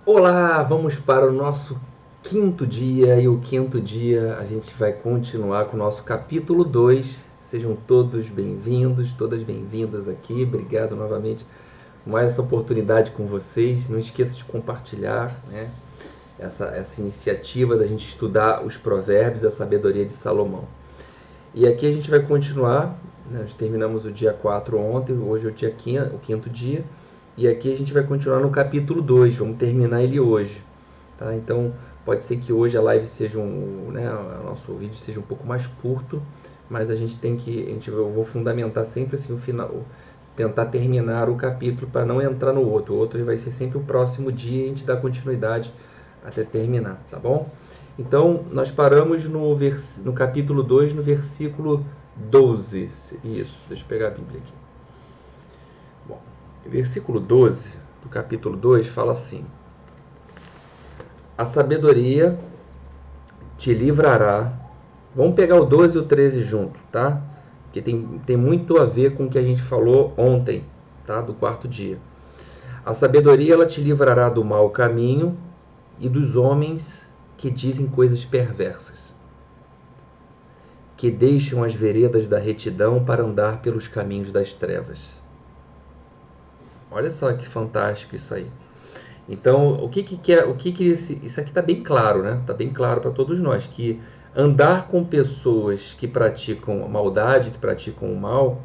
Olá, vamos para o nosso quinto dia e o quinto dia a gente vai continuar com o nosso capítulo 2. Sejam todos bem-vindos, todas bem-vindas aqui. Obrigado novamente por mais essa oportunidade com vocês. Não esqueça de compartilhar, né, essa iniciativa da gente estudar os provérbios e a sabedoria de Salomão. E aqui a gente vai continuar, né, nós terminamos o dia 4 ontem, hoje é o quinto dia. E aqui a gente vai continuar no capítulo 2, vamos terminar ele hoje. Tá? Então pode ser que hoje a live seja né, o nosso vídeo seja um pouco mais curto, mas eu vou fundamentar sempre assim o final, tentar terminar o capítulo para não entrar no outro. O outro vai ser sempre o próximo dia e a gente dá continuidade até terminar, tá bom? Então nós paramos no capítulo 2, no versículo 12. Isso, deixa eu pegar a Bíblia aqui. Bom, o versículo 12 do capítulo 2 fala assim: a sabedoria te livrará. Vamos pegar o 12 e o 13 junto, tá? Porque tem muito a ver com o que a gente falou ontem, tá? Do quarto dia. A sabedoria ela te livrará do mau caminho e dos homens que dizem coisas perversas, que deixam as veredas da retidão para andar pelos caminhos das trevas. Olha só que fantástico isso aí. Então, isso aqui está bem claro, né? Está bem claro para todos nós que andar com pessoas que praticam maldade, que praticam o mal,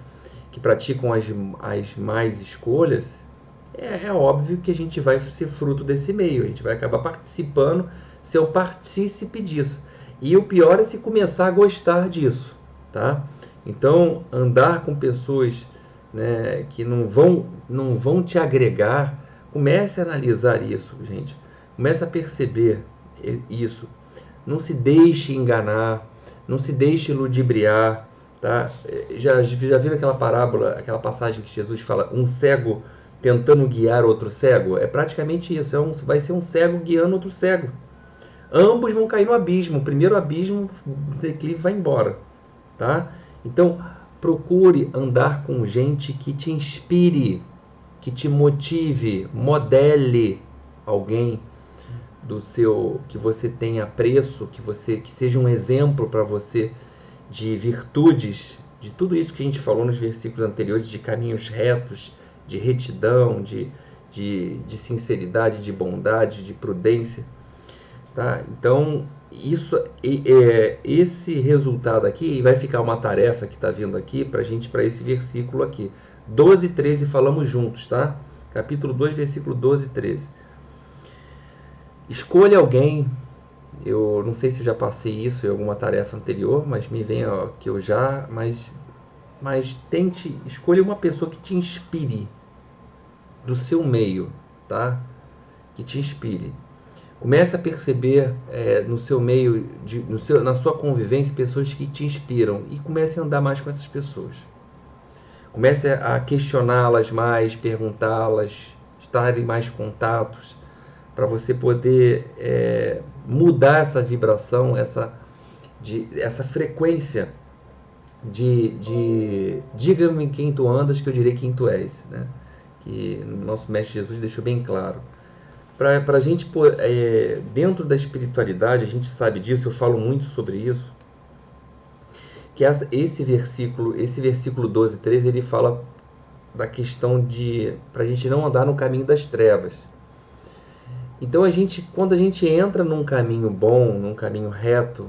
que praticam as más escolhas, é óbvio que a gente vai ser fruto desse meio, a gente vai acabar participando, ser um partícipe disso. E o pior é se começar a gostar disso, tá? Então, andar com pessoas, né, que não vão te agregar. Comece a analisar isso, gente. Comece a perceber isso. Não se deixe enganar, não se deixe ludibriar, tá? Já viram aquela parábola, aquela passagem que Jesus fala, um cego tentando guiar outro cego? É praticamente isso, vai ser um cego guiando outro cego. Ambos vão cair no abismo. O primeiro abismo, o declive vai embora, tá? Então, procure andar com gente que te inspire, que te motive, modele alguém que você tenha apreço, que seja um exemplo para você de virtudes, de tudo isso que a gente falou nos versículos anteriores, de caminhos retos, de retidão, de sinceridade, de bondade, de prudência, tá? Então, esse resultado aqui vai ficar uma tarefa que está vindo aqui para gente, para esse versículo aqui. 12 e 13 falamos juntos, tá? Capítulo 2, versículo 12 e 13. Escolha alguém. Eu não sei se eu já passei isso em alguma tarefa anterior, mas me vem que eu já. Mas tente, escolha uma pessoa que te inspire do seu meio, tá? Que te inspire. Comece a perceber no seu meio, na sua convivência, pessoas que te inspiram e comece a andar mais com essas pessoas. Comece a questioná-las mais, perguntá-las, estar em mais contatos, para você poder mudar essa vibração, essa frequência de diga-me quem tu andas, que eu direi quem tu és, né? Que o nosso Mestre Jesus deixou bem claro. Para a gente, dentro da espiritualidade, a gente sabe disso, eu falo muito sobre isso, que esse versículo 12, 13, ele fala da questão de para a gente não andar no caminho das trevas. Então quando a gente entra num caminho bom, num caminho reto,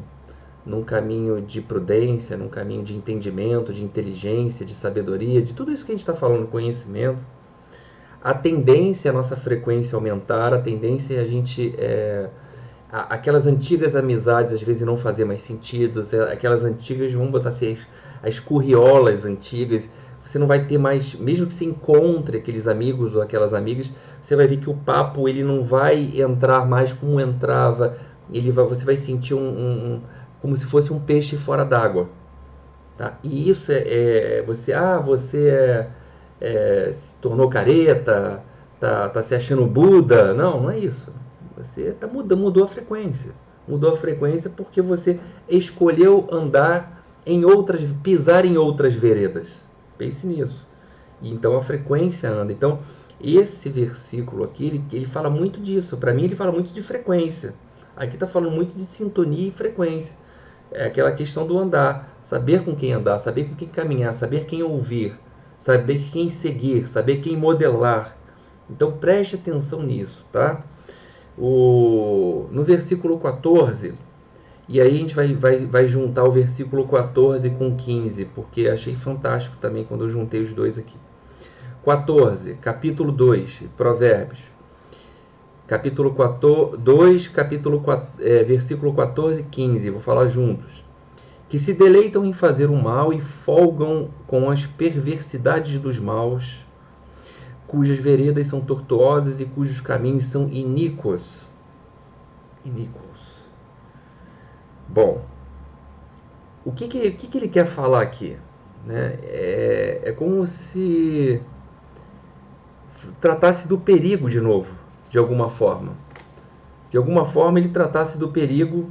num caminho de prudência, num caminho de entendimento, de inteligência, de sabedoria, de tudo isso que a gente está falando, conhecimento, a tendência é a nossa frequência aumentar, a tendência é a gente aquelas antigas amizades às vezes não fazer mais sentido, aquelas antigas, vamos botar assim, as curriolas antigas, você não vai ter mais, mesmo que você encontre aqueles amigos ou aquelas amigas, você vai ver que o papo ele não vai entrar mais como entrava, você vai sentir como se fosse um peixe fora d'água, tá? E isso você se tornou careta, tá se achando Buda. Não, não é isso. Você mudou a frequência. Mudou a frequência porque você escolheu pisar em outras veredas. Pense nisso. E então a frequência anda. Então, Esse versículo aqui, ele fala muito disso. Para mim, ele fala muito de frequência. Aqui está falando muito de sintonia e frequência. É aquela questão do andar. Saber com quem andar, saber com quem caminhar, saber quem ouvir, saber quem seguir, saber quem modelar. Então preste atenção nisso, tá? No versículo 14, e aí a gente vai juntar o versículo 14 com 15, porque achei fantástico também quando eu juntei os dois aqui. 14, capítulo 2, Provérbios. Capítulo 2, versículo 14 e 15, vou falar juntos. Que se deleitam em fazer o mal e folgam com as perversidades dos maus, cujas veredas são tortuosas e cujos caminhos são iníquos. Bom, o que ele quer falar aqui? Né? É como se tratasse do perigo de novo, de alguma forma. De alguma forma ele tratasse do perigo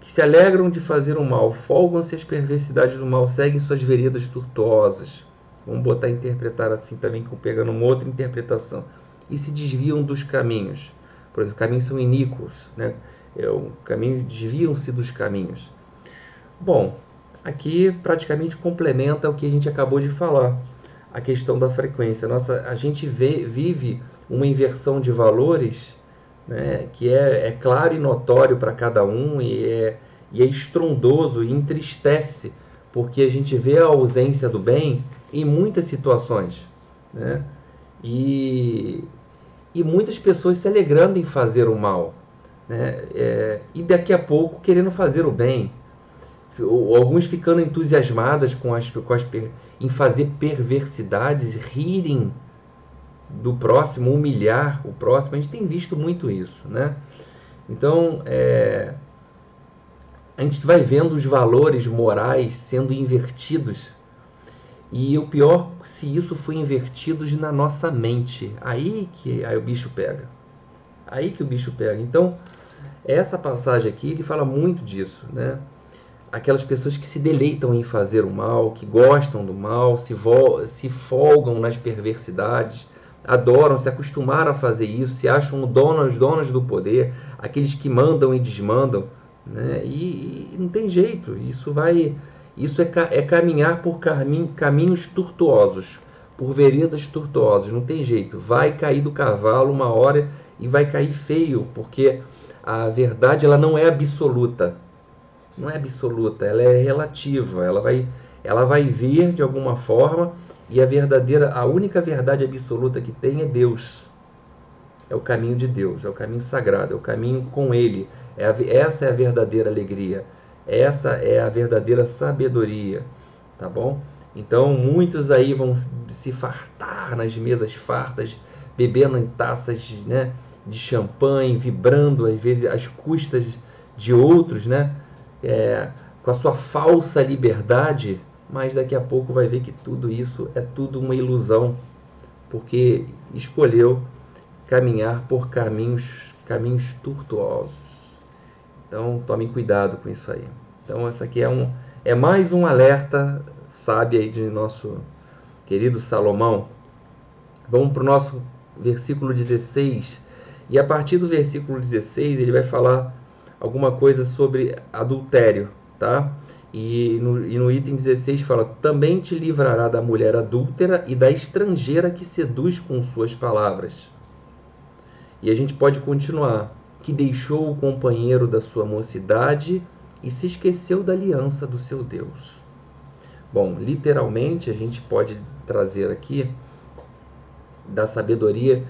que se alegram de fazer o mal, folgam-se as perversidades do mal, seguem suas veredas tortuosas. Vamos botar interpretar assim também, pegando uma outra interpretação. E se desviam dos caminhos. Por exemplo, caminhos são iníquos, né? Desviam-se dos caminhos. Bom, aqui praticamente complementa o que a gente acabou de falar, a questão da frequência. A gente vive uma inversão de valores, né, que é claro e notório para cada um e é estrondoso e entristece, porque a gente vê a ausência do bem em muitas situações, né? E muitas pessoas se alegrando em fazer o mal, né? E daqui a pouco querendo fazer o bem. Alguns ficando entusiasmadas em fazer perversidades, rirem do próximo, humilhar o próximo. A gente tem visto muito isso, né? Então, a gente vai vendo os valores morais sendo invertidos. E o pior, se isso foi invertido na nossa mente, aí o bicho pega. Aí que o bicho pega. Então, essa passagem aqui, ele fala muito disso, né? Aquelas pessoas que se deleitam em fazer o mal, que gostam do mal, se folgam nas perversidades, adoram, se acostumaram a fazer isso, se acham donos do poder, aqueles que mandam e desmandam, né? E não tem jeito, isso é caminhar por caminhos tortuosos, por veredas tortuosas, não tem jeito, vai cair do cavalo uma hora e vai cair feio, porque a verdade ela não é absoluta, ela é relativa, ela vai vir de alguma forma, e a única verdade absoluta que tem é Deus. É o caminho de Deus, é o caminho sagrado, é o caminho com Ele. Essa é a verdadeira alegria, essa é a verdadeira sabedoria, tá bom? Então muitos aí vão se fartar nas mesas fartas, bebendo em taças, né, de champanhe, vibrando às vezes às custas de outros, né? Com a sua falsa liberdade, mas daqui a pouco vai ver que tudo isso é tudo uma ilusão, porque escolheu caminhar por caminhos tortuosos. Então tomem cuidado com isso aí. Então essa aqui é mais um alerta sábio aí de nosso querido Salomão. Vamos para o nosso versículo 16, e a partir do versículo 16 ele vai falar alguma coisa sobre adultério, tá? E no item 16 fala: também te livrará da mulher adúltera e da estrangeira que seduz com suas palavras. E a gente pode continuar: que deixou o companheiro da sua mocidade e se esqueceu da aliança do seu Deus. Bom, literalmente a gente pode trazer aqui da sabedoria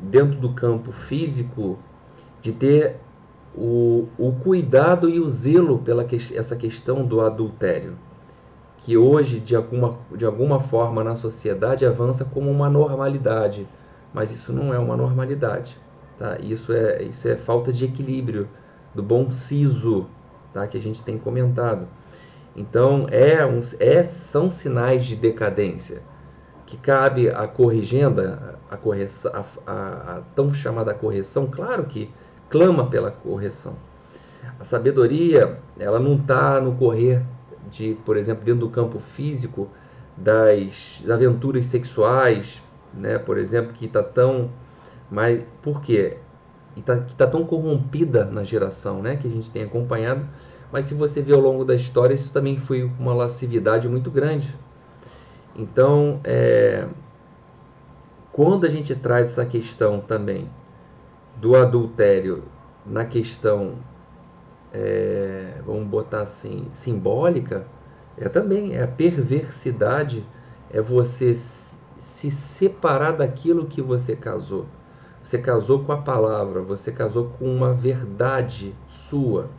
dentro do campo físico, de ter o cuidado e o zelo pela essa questão do adultério, que hoje de alguma forma na sociedade avança como uma normalidade, mas isso não é uma normalidade, tá? Isso é falta de equilíbrio, do bom siso, tá? Que a gente tem comentado. Então são sinais de decadência que cabe a corrigenda, a tão chamada correção. Claro que clama pela correção. A sabedoria, ela não está no correr de, por exemplo, dentro do campo físico, das aventuras sexuais, né, por exemplo, que está tão... Mas por quê? Que está tão corrompida na geração, né, que a gente tem acompanhado. Mas se você vê ao longo da história, isso também foi uma lascividade muito grande. Então, quando a gente traz essa questão também do adultério na questão, vamos botar assim, simbólica, também a perversidade, é você se separar daquilo que você casou. Você casou com a palavra, você casou com uma verdade sua.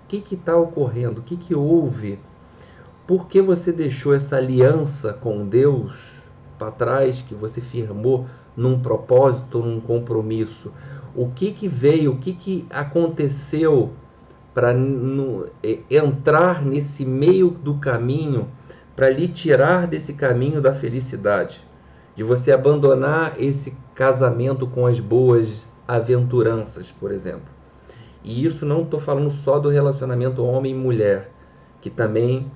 O que está ocorrendo? O que houve? Por que você deixou essa aliança com Deus para trás, que você firmou num propósito, num compromisso? O que veio, o que aconteceu para entrar nesse meio do caminho, para lhe tirar desse caminho da felicidade, de você abandonar esse casamento com as boas aventuranças, por exemplo. E isso não estou falando só do relacionamento homem e mulher, que também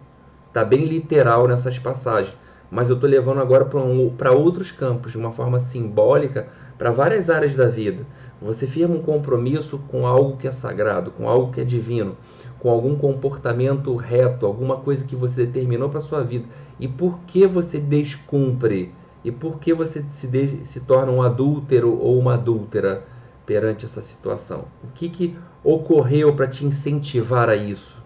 está bem literal nessas passagens, mas eu estou levando agora para outros campos, de uma forma simbólica, para várias áreas da vida. Você firma um compromisso com algo que é sagrado, com algo que é divino, com algum comportamento reto, alguma coisa que você determinou para a sua vida. E por que você descumpre? E por que você se torna um adúltero ou uma adúltera perante essa situação? O que ocorreu para te incentivar a isso?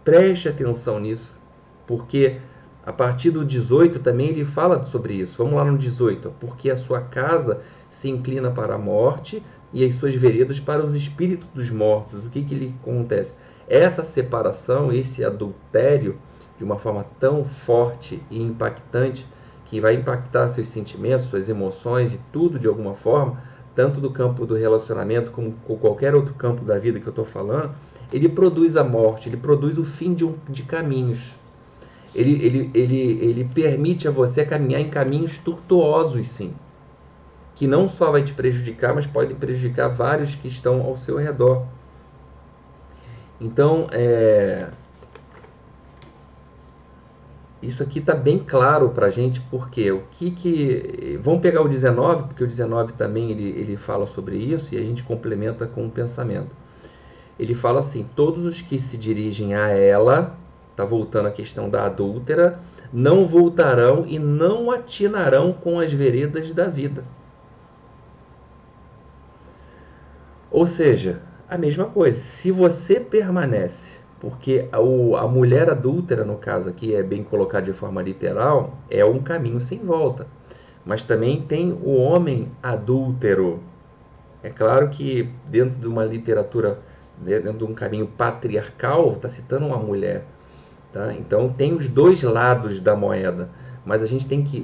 Preste atenção nisso, porque a partir do 18 também ele fala sobre isso. Vamos lá no 18. Porque a sua casa se inclina para a morte e as suas veredas para os espíritos dos mortos. O que lhe acontece? Essa separação, esse adultério, de uma forma tão forte e impactante, que vai impactar seus sentimentos, suas emoções e tudo de alguma forma, tanto do campo do relacionamento como qualquer outro campo da vida que eu estou falando, ele produz a morte, ele produz o fim de caminhos. Ele permite a você caminhar em caminhos tortuosos, sim, que não só vai te prejudicar, mas pode prejudicar vários que estão ao seu redor. Então, isso aqui está bem claro para a gente, porque vamos pegar o 19, porque o 19 também ele fala sobre isso, e a gente complementa com o pensamento. Ele fala assim: todos os que se dirigem a ela, está voltando à questão da adúltera, não voltarão e não atinarão com as veredas da vida. Ou seja, a mesma coisa, se você permanece, porque a mulher adúltera, no caso aqui é bem colocado de forma literal, é um caminho sem volta. Mas também tem o homem adúltero. É claro que dentro de uma literatura, dentro de um caminho patriarcal, está citando uma mulher. Tá? Então tem os dois lados da moeda, mas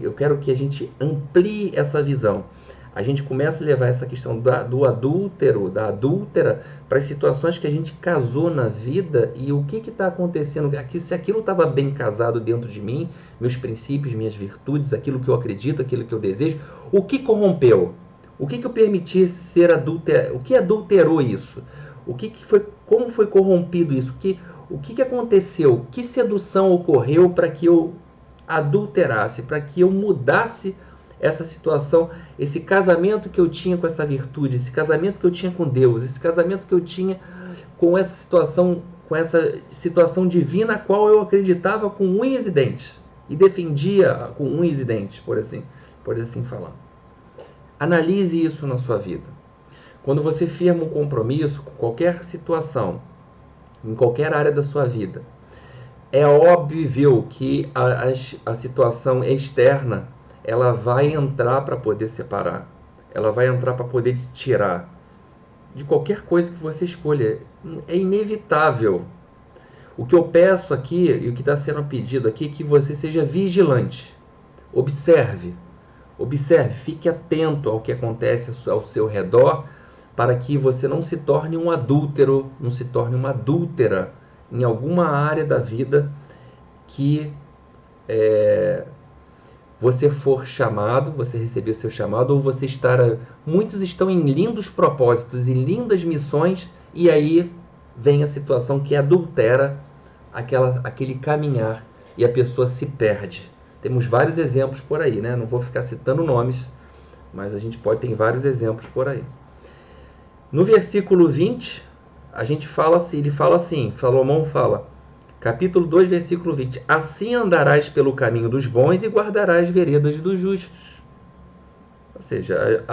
eu quero que a gente amplie essa visão. A gente começa a levar essa questão do adúltero, da adúltera, para as situações que a gente casou na vida e o que está acontecendo aqui, se aquilo estava bem casado dentro de mim, meus princípios, minhas virtudes, aquilo que eu acredito, aquilo que eu desejo, o que corrompeu? O que eu permiti ser adúltero? O que adulterou isso? Como foi corrompido isso? O que aconteceu? Que sedução ocorreu para que eu adulterasse, para que eu mudasse essa situação, esse casamento que eu tinha com essa virtude, esse casamento que eu tinha com Deus, esse casamento que eu tinha com essa situação divina, a qual eu acreditava com unhas e dentes, e defendia com unhas e dentes, por assim falar. Analise isso na sua vida. Quando você firma um compromisso com qualquer situação, em qualquer área da sua vida, é óbvio que a situação externa ela vai entrar para poder separar, ela vai entrar para poder te tirar de qualquer coisa que você escolha. É inevitável. O que eu peço aqui e o que está sendo pedido aqui é que você seja vigilante. Observe, fique atento ao que acontece ao seu redor, para que você não se torne um adúltero, não se torne uma adúltera em alguma área da vida que você for chamado, você receber o seu chamado, ou você muitos estão em lindos propósitos, em lindas missões, e aí vem a situação que adultera aquele caminhar e a pessoa se perde. Temos vários exemplos por aí, né? Não vou ficar citando nomes, mas a gente ter vários exemplos por aí. No versículo 20, a gente fala assim, ele fala assim, Salomão fala, capítulo 2, versículo 20, assim andarás pelo caminho dos bons e guardarás as veredas dos justos. Ou seja,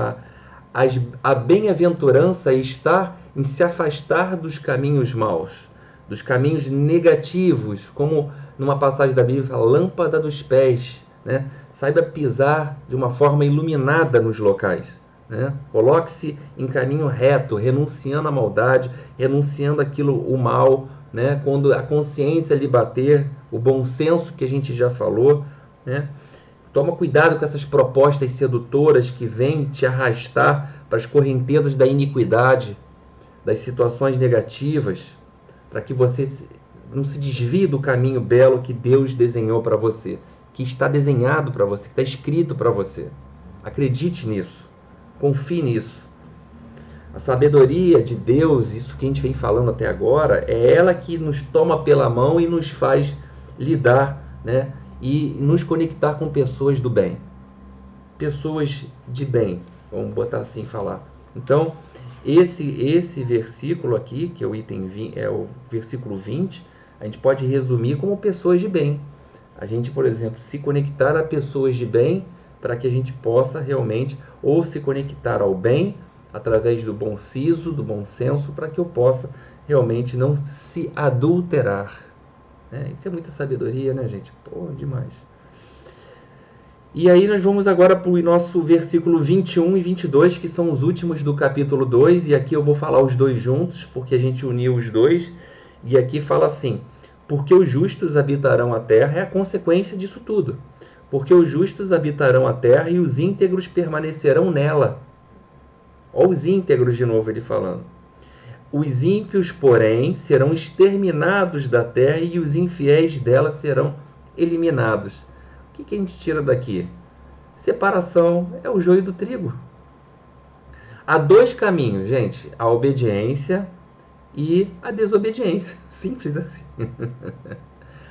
a bem-aventurança está em se afastar dos caminhos maus, dos caminhos negativos, como numa passagem da Bíblia fala, lâmpada dos pés, né? Saiba pisar de uma forma iluminada nos locais, né? Coloque-se em caminho reto, renunciando à maldade, renunciando aquilo, o mal, né? Quando a consciência lhe bater, o bom senso que a gente já falou, né? Toma cuidado com essas propostas sedutoras que vêm te arrastar para as correntezas da iniquidade, das situações negativas, para que você não se desvie do caminho belo que Deus desenhou para você, que está desenhado para você, que está escrito para você. Acredite nisso, confie nisso. A sabedoria de Deus, isso que a gente vem falando até agora, é ela que nos toma pela mão e nos faz lidar, né? E nos conectar com pessoas do bem. Pessoas de bem, vamos botar assim falar. Então, esse versículo aqui, que é o item 20, é o versículo 20, a gente pode resumir como pessoas de bem. A gente, por exemplo, se conectar a pessoas de bem para que a gente possa realmente ou se conectar ao bem através do bom siso, do bom senso, para que eu possa realmente não se adulterar. Isso é muita sabedoria, né, gente? Pô, demais. E aí nós vamos agora para o nosso versículo 21 e 22, que são os últimos do capítulo 2, e aqui eu vou falar os dois juntos, porque a gente uniu os dois, e aqui fala assim, porque os justos habitarão a terra, é a consequência disso tudo, porque os justos habitarão a terra e os íntegros permanecerão nela. Olha os íntegros de novo ele falando. Os ímpios, porém, serão exterminados da terra e os infiéis dela serão eliminados. O que a gente tira daqui? Separação é o joio do trigo. Há dois caminhos, gente: a obediência e a desobediência. Simples assim.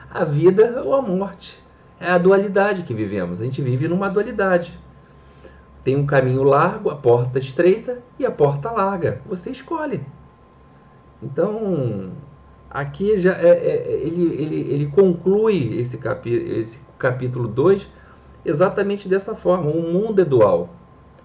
A vida ou a morte. É a dualidade que vivemos. A gente vive numa dualidade. Tem um caminho largo, a porta estreita e a porta larga. Você escolhe. Então, aqui já ele conclui esse capítulo 2 exatamente dessa forma. O mundo é dual.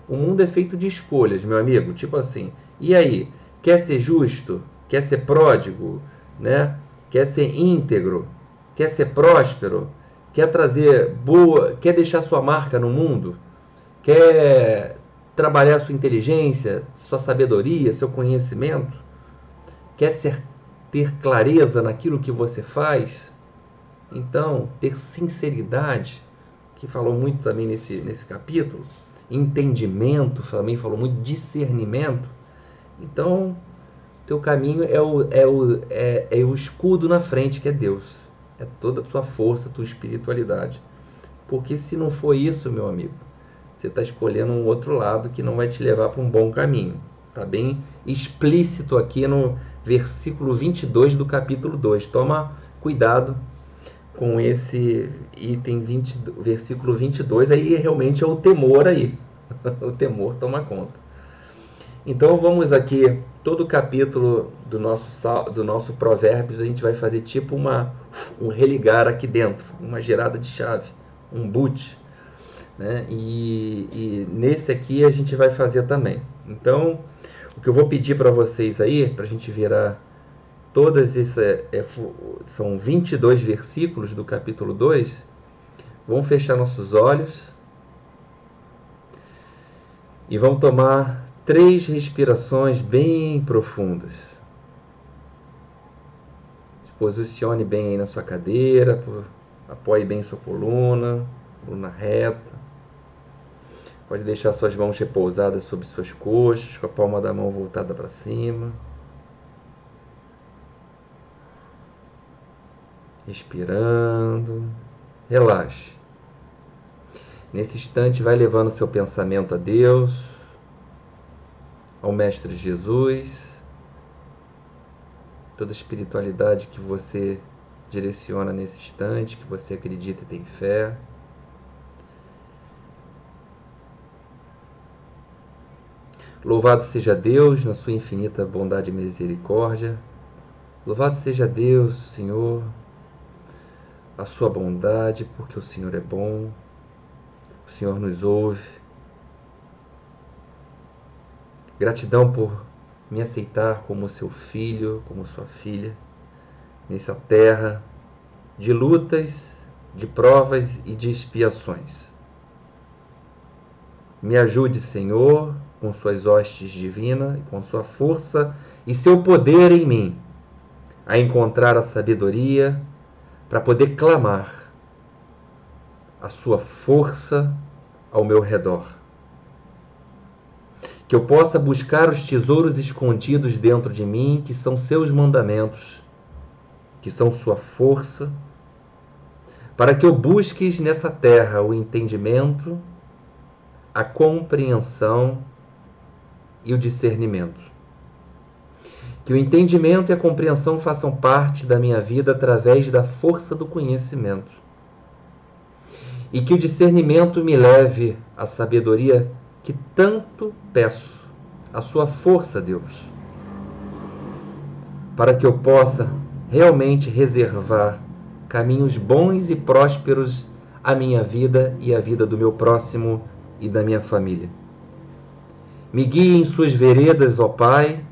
O mundo é feito de escolhas, meu amigo. Tipo assim, e aí? Quer ser justo? Quer ser pródigo? Né? Quer ser íntegro? Quer ser próspero? Quer trazer boa? Quer deixar sua marca no mundo? Quer trabalhar sua inteligência, sua sabedoria, seu conhecimento? Quer ter clareza naquilo que você faz? Então, ter sinceridade, que falou muito também nesse capítulo, entendimento, também falou muito, discernimento. Então, teu caminho é o escudo na frente, que é Deus. É toda a tua força, a tua espiritualidade. Porque se não for isso, meu amigo, você está escolhendo um outro lado que não vai te levar para um bom caminho. Está bem explícito aqui no versículo 22 do capítulo 2. Toma cuidado com esse item versículo 22. Aí realmente é o temor aí. O temor toma conta. Então vamos aqui, todo o capítulo do nosso Provérbios, a gente vai fazer tipo um religar aqui dentro, uma girada de chave, um boot. Né? E nesse aqui a gente vai fazer também. Então, o que eu vou pedir para vocês aí, para a gente virar todas são 22 versículos do capítulo 2, vamos fechar nossos olhos e vamos tomar 3 respirações bem profundas. Se posicione bem aí na sua cadeira, apoie bem sua coluna reta. Pode deixar suas mãos repousadas sobre suas coxas, com a palma da mão voltada para cima. Respirando. Relaxe. Nesse instante, vai levando seu pensamento a Deus, ao Mestre Jesus, toda a espiritualidade que você direciona nesse instante, que você acredita e tem fé. Louvado seja Deus na sua infinita bondade e misericórdia. Louvado seja Deus, Senhor, a sua bondade, porque o Senhor é bom, o Senhor nos ouve. Gratidão por me aceitar como seu filho, como sua filha, nessa terra de lutas, de provas e de expiações. Me ajude, Senhor, com suas hostes divinas, com sua força e seu poder em mim, a encontrar a sabedoria para poder clamar a sua força ao meu redor. Que eu possa buscar os tesouros escondidos dentro de mim, que são seus mandamentos, que são sua força, para que eu busques nessa terra o entendimento, a compreensão e o discernimento. Que o entendimento e a compreensão façam parte da minha vida através da força do conhecimento. E que o discernimento me leve à sabedoria que tanto peço, a sua força, Deus, para que eu possa realmente reservar caminhos bons e prósperos à minha vida e à vida do meu próximo e da minha família. Me guie em suas veredas, ó Pai,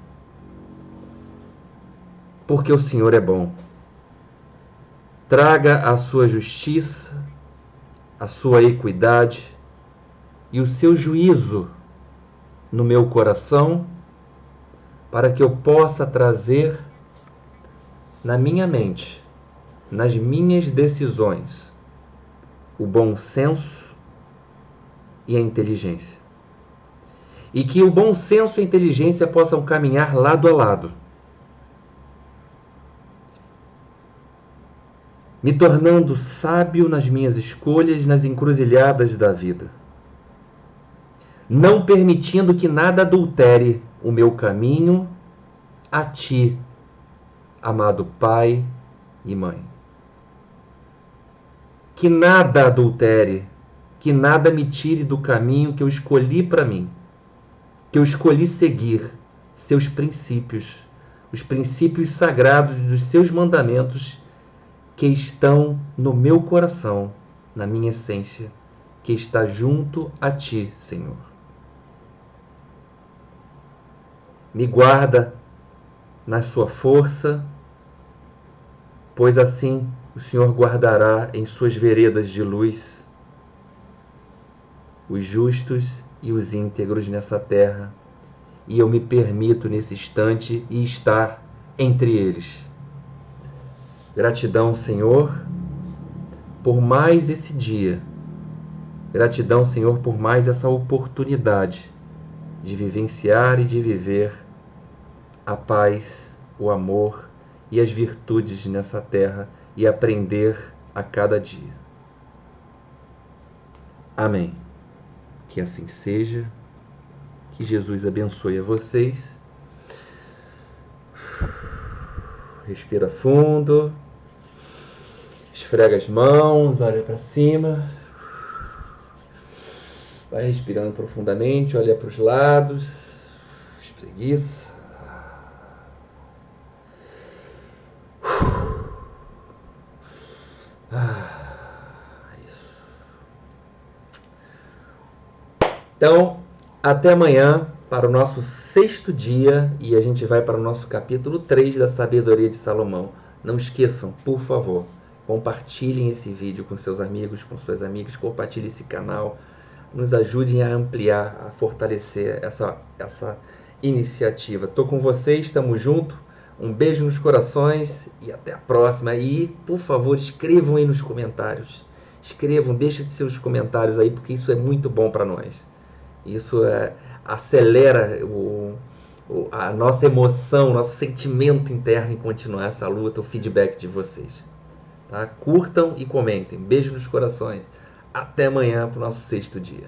porque o Senhor é bom. Traga a sua justiça, a sua equidade e o seu juízo no meu coração, para que eu possa trazer na minha mente, nas minhas decisões, o bom senso e a inteligência. E que o bom senso e a inteligência possam caminhar lado a lado, me tornando sábio nas minhas escolhas, nas encruzilhadas da vida, não permitindo que nada adultere o meu caminho a Ti, amado Pai e Mãe. Que nada adultere, que nada me tire do caminho que eu escolhi para mim, que eu escolhi seguir, seus princípios, os princípios sagrados dos seus mandamentos que estão no meu coração, na minha essência, que está junto a Ti, Senhor. Me guarda na sua força, pois assim o Senhor guardará em suas veredas de luz os justos e os íntegros nessa terra, e eu me permito nesse instante e estar entre eles. Gratidão, Senhor, por mais esse dia. Gratidão, Senhor, por mais essa oportunidade de vivenciar e de viver a paz, o amor e as virtudes nessa terra e aprender a cada dia. Amém. Que assim seja. Que Jesus abençoe a vocês. Respira fundo. Esfrega as mãos, olha para cima. Vai respirando profundamente, olha para os lados. Espreguiça. Isso. Então, até amanhã para o nosso 6º dia e a gente vai para o nosso capítulo 3 da Sabedoria de Salomão. Não esqueçam, por favor, compartilhem esse vídeo com seus amigos, com suas amigas, compartilhem esse canal, nos ajudem a ampliar, a fortalecer essa iniciativa. Estou com vocês, estamos juntos, um beijo nos corações e até a próxima. E, por favor, escrevam aí nos comentários, escrevam, deixem seus comentários aí, porque isso é muito bom para nós. Isso acelera a nossa emoção, nosso sentimento interno em continuar essa luta, o feedback de vocês. Tá? Curtam e comentem. Beijo nos corações. Até amanhã para o nosso 6º dia.